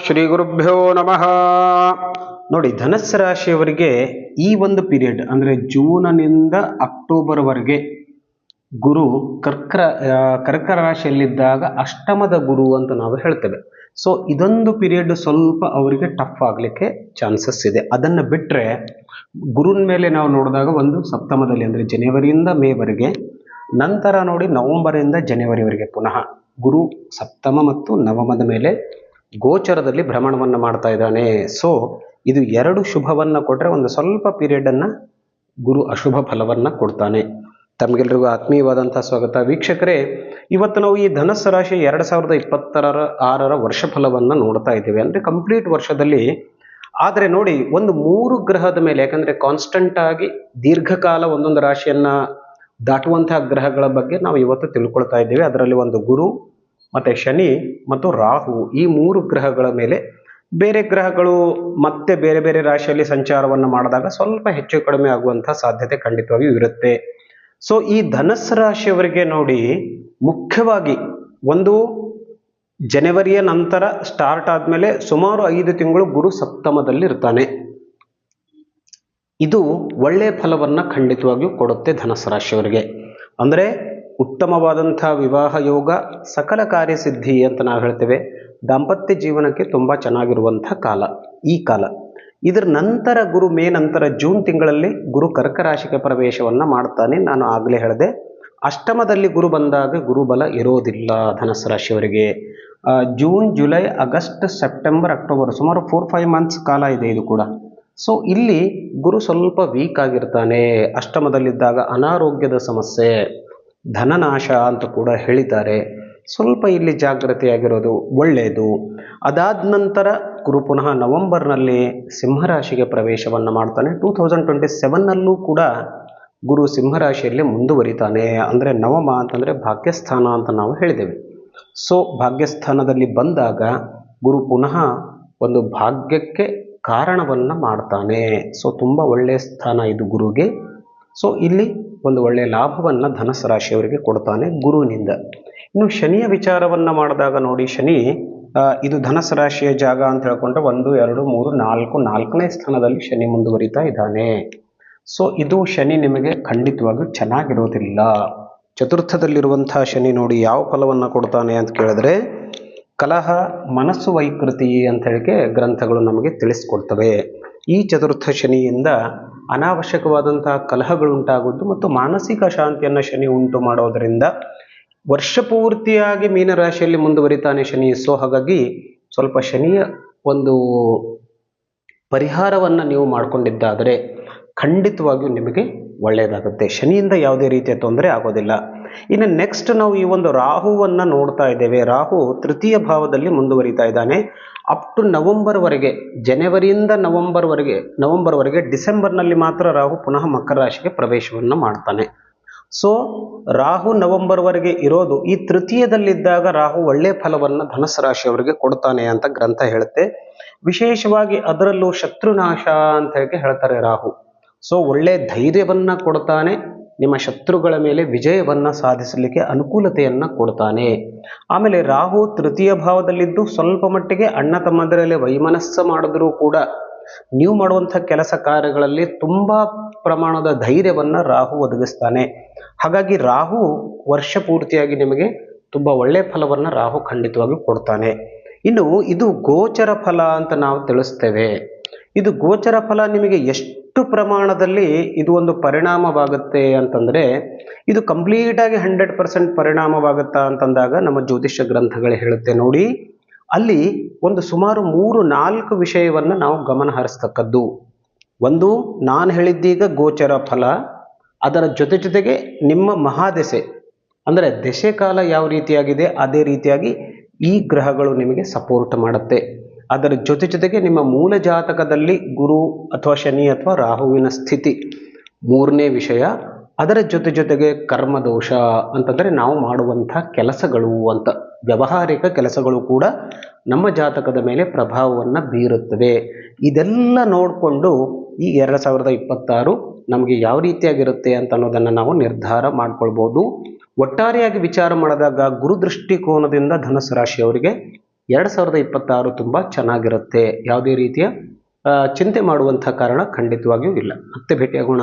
ಶ್ರೀ ಗುರುಭ್ಯೋ ನಮಃ. ನೋಡಿ, ಧನಸ್ಸು ರಾಶಿಯವರಿಗೆ ಈ ಒಂದು ಪೀರಿಯಡ್ ಅಂದರೆ ಜೂನ್ನಿಂದ ಅಕ್ಟೋಬರ್ವರೆಗೆ ಗುರು ಕರ್ಕ ರಾಶಿಯಲ್ಲಿದ್ದಾಗ ಅಷ್ಟಮದ ಗುರು ಅಂತ ನಾವು ಹೇಳ್ತೇವೆ. ಸೊ ಇದೊಂದು ಪೀರಿಯಡ್ ಸ್ವಲ್ಪ ಅವರಿಗೆ ಟಫ್ ಆಗಲಿಕ್ಕೆ ಚಾನ್ಸಸ್ ಇದೆ. ಅದನ್ನು ಬಿಟ್ಟರೆ ಗುರುನ ಮೇಲೆ ನಾವು ನೋಡಿದಾಗ ಒಂದು ಸಪ್ತಮದಲ್ಲಿ ಅಂದರೆ ಜನವರಿಯಿಂದ ಮೇವರೆಗೆ, ನಂತರ ನೋಡಿ ನವೆಂಬರಿಂದ ಜನವರಿವರೆಗೆ ಪುನಃ ಗುರು ಸಪ್ತಮ ಮತ್ತು ನವಮದ ಮೇಲೆ ಗೋಚರದಲ್ಲಿ ಭ್ರಮಣವನ್ನು ಮಾಡ್ತಾ ಇದ್ದಾನೆ. ಸೊ ಇದು ಎರಡು ಶುಭವನ್ನು ಕೊಟ್ಟರೆ ಒಂದು ಸ್ವಲ್ಪ ಪೀರಿಯಡನ್ನು ಗುರು ಅಶುಭ ಫಲವನ್ನು ಕೊಡ್ತಾನೆ. ತಮಗೆಲ್ಲರಿಗೂ ಆತ್ಮೀಯವಾದಂಥ ಸ್ವಾಗತ. ವೀಕ್ಷಕರೇ, ಇವತ್ತು ನಾವು ಈ ಧನಸ್ಸು ರಾಶಿ 2026ರ ವರ್ಷ ಫಲವನ್ನು ನೋಡ್ತಾ ಇದ್ದೀವಿ. ಅಂದರೆ ಕಂಪ್ಲೀಟ್ ವರ್ಷದಲ್ಲಿ. ಆದರೆ ನೋಡಿ, ಒಂದು 3 ಗ್ರಹದ ಮೇಲೆ, ಯಾಕಂದರೆ ಕಾನ್ಸ್ಟಂಟ್ ಆಗಿ ದೀರ್ಘಕಾಲ ಒಂದೊಂದು ರಾಶಿಯನ್ನು ದಾಟುವಂತಹ ಗ್ರಹಗಳ ಬಗ್ಗೆ ನಾವು ಇವತ್ತು ತಿಳ್ಕೊಳ್ತಾ ಇದ್ದೇವೆ. ಅದರಲ್ಲಿ ಒಂದು ಗುರು ಮತ್ತು ಶನಿ ಮತ್ತು ರಾಹು, ಈ 3 ಗ್ರಹಗಳ ಮೇಲೆ ಬೇರೆ ಗ್ರಹಗಳು ಮತ್ತೆ ಬೇರೆ ಬೇರೆ ರಾಶಿಯಲ್ಲಿ ಸಂಚಾರವನ್ನು ಮಾಡಿದಾಗ ಸ್ವಲ್ಪ ಹೆಚ್ಚು ಕಡಿಮೆ ಆಗುವಂಥ ಸಾಧ್ಯತೆ ಖಂಡಿತವಾಗಿಯೂ ಇರುತ್ತೆ. ಸೊ ಈ ಧನಸ್ಸು ರಾಶಿಯವರಿಗೆ ನೋಡಿ, ಮುಖ್ಯವಾಗಿ ಒಂದು ಜನವರಿಯ ನಂತರ ಸ್ಟಾರ್ಟ್ ಆದಮೇಲೆ ಸುಮಾರು 5 ತಿಂಗಳು ಗುರು ಸಪ್ತಮದಲ್ಲಿ ಇರ್ತಾನೆ. ಇದು ಒಳ್ಳೆಯ ಫಲವನ್ನು ಖಂಡಿತವಾಗಿಯೂ ಕೊಡುತ್ತೆ ಧನಸ್ಸು ರಾಶಿಯವರಿಗೆ. ಅಂದರೆ ಉತ್ತಮವಾದಂಥ ವಿವಾಹ ಯೋಗ, ಸಕಲ ಕಾರ್ಯಸಿದ್ಧಿ ಅಂತ ನಾವು ಹೇಳ್ತೇವೆ. ದಾಂಪತ್ಯ ಜೀವನಕ್ಕೆ ತುಂಬ ಚೆನ್ನಾಗಿರುವಂಥ ಕಾಲ ಈ ಕಾಲ. ಇದರ ನಂತರ ಗುರು ಮೇ ನಂತರ ಜೂನ್ ತಿಂಗಳಲ್ಲಿ ಗುರು ಕರ್ಕ ರಾಶಿಗೆ ಪ್ರವೇಶವನ್ನು ಮಾಡ್ತಾನೆ. ನಾನು ಆಗಲೇ ಹೇಳಿದೆ, ಅಷ್ಟಮದಲ್ಲಿ ಗುರು ಬಂದಾಗ ಗುರುಬಲ ಇರೋದಿಲ್ಲ ಧನಸ್ಸು ರಾಶಿಯವರಿಗೆ. June, July, August, September, October ಸುಮಾರು 4-5 ಮಂತ್ಸ್ ಕಾಲ ಇದೆ ಇದು ಕೂಡ. ಸೊ ಇಲ್ಲಿ ಗುರು ಸ್ವಲ್ಪ ವೀಕ್ ಆಗಿರ್ತಾನೆ. ಅಷ್ಟಮದಲ್ಲಿದ್ದಾಗ ಅನಾರೋಗ್ಯದ ಸಮಸ್ಯೆ, ಧನನಾಶ ಅಂತ ಕೂಡ ಹೇಳಿದ್ದಾರೆ. ಸ್ವಲ್ಪ ಇಲ್ಲಿ ಜಾಗೃತಿಯಾಗಿರೋದು ಒಳ್ಳೆಯದು. ಅದಾದ ನಂತರ ಗುರು ಪುನಃ ನವೆಂಬರ್ನಲ್ಲಿ ಸಿಂಹರಾಶಿಗೆ ಪ್ರವೇಶವನ್ನು ಮಾಡ್ತಾನೆ. 2027ನಲ್ಲೂ ಕೂಡ ಗುರು ಸಿಂಹರಾಶಿಯಲ್ಲಿ ಮುಂದುವರಿತಾನೆ. ಅಂದರೆ ನವಮ ಅಂತಂದರೆ ಭಾಗ್ಯಸ್ಥಾನ ಅಂತ ನಾವು ಹೇಳಿದ್ದೇವೆ. ಸೊ ಭಾಗ್ಯಸ್ಥಾನದಲ್ಲಿ ಬಂದಾಗ ಗುರು ಪುನಃ ಒಂದು ಭಾಗ್ಯಕ್ಕೆ ಕಾರಣವನ್ನು ಮಾಡ್ತಾನೆ. ಸೊ ತುಂಬ ಒಳ್ಳೆಯ ಸ್ಥಾನ ಇದು ಗುರುಗೆ. ಸೊ ಇಲ್ಲಿ ಒಂದು ಒಳ್ಳೆಯ ಲಾಭವನ್ನು ಧನಸ್ಸು ರಾಶಿಯವರಿಗೆ ಕೊಡ್ತಾನೆ ಗುರುವಿನಿಂದ. ಇನ್ನು ಶನಿಯ ವಿಚಾರವನ್ನು ಮಾಡಿದಾಗ ನೋಡಿ, ಶನಿ ಇದು ಧನಸ್ಸು ರಾಶಿಯ ಜಾಗ ಅಂತ ಹೇಳ್ಕೊಂಡ್ರೆ 1, 2, 3, 4, 4ನೇ ಸ್ಥಾನದಲ್ಲಿ ಶನಿ ಮುಂದುವರಿತಾ ಇದ್ದಾನೆ. ಸೊ ಇದು ಶನಿ ನಿಮಗೆ ಖಂಡಿತವಾಗಿಯೂ ಚೆನ್ನಾಗಿರೋದಿಲ್ಲ. ಚತುರ್ಥದಲ್ಲಿರುವಂಥ ಶನಿ ನೋಡಿ ಯಾವ ಫಲವನ್ನು ಕೊಡ್ತಾನೆ ಅಂತ ಕೇಳಿದ್ರೆ, ಕಲಹ, ಮನಸ್ಸು ವೈಕೃತಿ ಅಂತ ಹೇಳಿಕೆ ಗ್ರಂಥಗಳು ನಮಗೆ ತಿಳಿಸ್ಕೊಡ್ತವೆ. ಈ ಚತುರ್ಥ ಶನಿಯಿಂದ ಅನಾವಶ್ಯಕವಾದಂತಹ ಕಲಹಗಳು ಉಂಟಾಗುವುದು ಮತ್ತು ಮಾನಸಿಕ ಶಾಂತಿಯನ್ನು ಶನಿ ಉಂಟು ಮಾಡೋದರಿಂದ ವರ್ಷ ಪೂರ್ತಿಯಾಗಿ ಮೀನರಾಶಿಯಲ್ಲಿ ಮುಂದುವರಿತಾನೆ ಶನಿ. ಸೊ ಹಾಗಾಗಿ ಸ್ವಲ್ಪ ಶನಿಯ ಒಂದು ಪರಿಹಾರವನ್ನು ನೀವು ಮಾಡಿಕೊಂಡಿದ್ದಾದರೆ ಖಂಡಿತವಾಗಿಯೂ ನಿಮಗೆ ಒಳ್ಳೆಯದಾಗುತ್ತೆ. ಶನಿಯಿಂದ ಯಾವುದೇ ರೀತಿಯ ತೊಂದರೆ ಆಗೋದಿಲ್ಲ. ಇನ್ನು ನೆಕ್ಸ್ಟ್ ನಾವು ಈ ಒಂದು ರಾಹುವನ್ನು ನೋಡ್ತಾ ಇದ್ದೇವೆ. ರಾಹು ತೃತೀಯ ಭಾವದಲ್ಲಿ ಮುಂದುವರಿತಾ ಇದ್ದಾನೆ ಅಪ್ ಟು ನವೆಂಬರ್ವರೆಗೆ. ಜನವರಿಯಿಂದ ನವೆಂಬರ್ವರೆಗೆ. ಡಿಸೆಂಬರ್ನಲ್ಲಿ ಮಾತ್ರ ರಾಹು ಪುನಃ ಮಕರ ರಾಶಿಗೆ ಪ್ರವೇಶವನ್ನು ಮಾಡ್ತಾನೆ. ಸೊ ರಾಹು ನವೆಂಬರ್ವರೆಗೆ ಇರೋದು. ಈ ತೃತೀಯದಲ್ಲಿದ್ದಾಗ ರಾಹು ಒಳ್ಳೆಯ ಫಲವನ್ನು ಧನಸ್ಸು ರಾಶಿಯವರಿಗೆ ಕೊಡ್ತಾನೆ ಅಂತ ಗ್ರಂಥ ಹೇಳುತ್ತೆ. ವಿಶೇಷವಾಗಿ ಅದರಲ್ಲೂ ಶತ್ರುನಾಶ ಅಂತ ಹೇಳಿ ಹೇಳ್ತಾರೆ ರಾಹು. ಸೊ ಒಳ್ಳೆಯ ಧೈರ್ಯವನ್ನು ಕೊಡ್ತಾನೆ, ನಿಮ್ಮ ಶತ್ರುಗಳ ಮೇಲೆ ವಿಜಯವನ್ನು ಸಾಧಿಸಲಿಕ್ಕೆ ಅನುಕೂಲತೆಯನ್ನು ಕೊಡ್ತಾನೆ. ಆಮೇಲೆ ರಾಹು ತೃತೀಯ ಭಾವದಲ್ಲಿದ್ದು ಸ್ವಲ್ಪ ಮಟ್ಟಿಗೆ ಅಣ್ಣ ತಮ್ಮಂದಿರಲ್ಲಿ ವೈಮನಸ್ಸು ಮಾಡಿದ್ರೂ ಕೂಡ ನೀವು ಮಾಡುವಂಥ ಕೆಲಸ ಕಾರ್ಯಗಳಲ್ಲಿ ತುಂಬ ಪ್ರಮಾಣದ ಧೈರ್ಯವನ್ನು ರಾಹು ಒದಗಿಸ್ತಾನೆ. ಹಾಗಾಗಿ ರಾಹು ವರ್ಷ ಪೂರ್ತಿಯಾಗಿ ನಿಮಗೆ ತುಂಬ ಒಳ್ಳೆಯ ಫಲವನ್ನು ರಾಹು ಖಂಡಿತವಾಗಿ ಕೊಡ್ತಾನೆ. ಇನ್ನು ಇದು ಗೋಚರ ಫಲ ಅಂತ ನಾವು ತಿಳಿಸ್ತೇವೆ. ಇದು ಗೋಚರ ಫಲ ನಿಮಗೆ ಎಷ್ಟು ಪ್ರಮಾಣದಲ್ಲಿ ಇದು ಒಂದು ಪರಿಣಾಮವಾಗುತ್ತೆ ಅಂತಂದರೆ, ಇದು ಕಂಪ್ಲೀಟಾಗಿ 100% ಪರಿಣಾಮವಾಗುತ್ತಾ ಅಂತಂದಾಗ ನಮ್ಮ ಜ್ಯೋತಿಷ್ಯ ಗ್ರಂಥಗಳು ಹೇಳುತ್ತೆ ನೋಡಿ. ಅಲ್ಲಿ ಒಂದು ಸುಮಾರು 3-4 ವಿಷಯವನ್ನು ನಾವು ಗಮನ ಹರಿಸ್ತಕ್ಕದ್ದು. ಒಂದು, ನಾನು ಹೇಳಿದ್ದೀಗ ಗೋಚರ ಫಲ. ಅದರ ಜೊತೆಗೆ ನಿಮ್ಮ ಮಹಾದೆಸೆ ಅಂದರೆ ದೆಸೆ ಕಾಲ ಯಾವ ರೀತಿಯಾಗಿದೆ ಅದೇ ರೀತಿಯಾಗಿ ಈ ಗ್ರಹಗಳು ನಿಮಗೆ ಸಪೋರ್ಟ್ ಮಾಡುತ್ತೆ. ಅದರ ಜೊತೆಗೆ ನಿಮ್ಮ ಮೂಲ ಜಾತಕದಲ್ಲಿ ಗುರು ಅಥವಾ ಶನಿ ಅಥವಾ ರಾಹುವಿನ ಸ್ಥಿತಿ 3ನೇ ವಿಷಯ. ಅದರ ಜೊತೆಗೆ ಕರ್ಮದೋಷ ಅಂತಂದರೆ ನಾವು ಮಾಡುವಂಥ ಕೆಲಸಗಳು ಅಂತ, ವ್ಯಾವಹಾರಿಕ ಕೆಲಸಗಳು ಕೂಡ ನಮ್ಮ ಜಾತಕದ ಮೇಲೆ ಪ್ರಭಾವವನ್ನು ಬೀರುತ್ತವೆ. ಇದೆಲ್ಲ ನೋಡಿಕೊಂಡು ಈ 2026 ನಮಗೆ ಯಾವ ರೀತಿಯಾಗಿರುತ್ತೆ ಅಂತ ಅನ್ನೋದನ್ನು ನಾವು ನಿರ್ಧಾರ ಮಾಡ್ಕೊಳ್ಬೋದು. ಒಟ್ಟಾರೆಯಾಗಿ ವಿಚಾರ ಮಾಡಿದಾಗ ಗುರು ದೃಷ್ಟಿಕೋನದಿಂದ ಧನಸ್ಸು ರಾಶಿಯವರಿಗೆ 2026 ತುಂಬ ಚೆನ್ನಾಗಿರುತ್ತೆ. ಯಾವುದೇ ರೀತಿಯ ಚಿಂತೆ ಮಾಡುವಂಥ ಕಾರಣ ಖಂಡಿತವಾಗಿಯೂ ಇಲ್ಲ. ಮತ್ತೆ ಭೇಟಿಯಾಗೋಣ.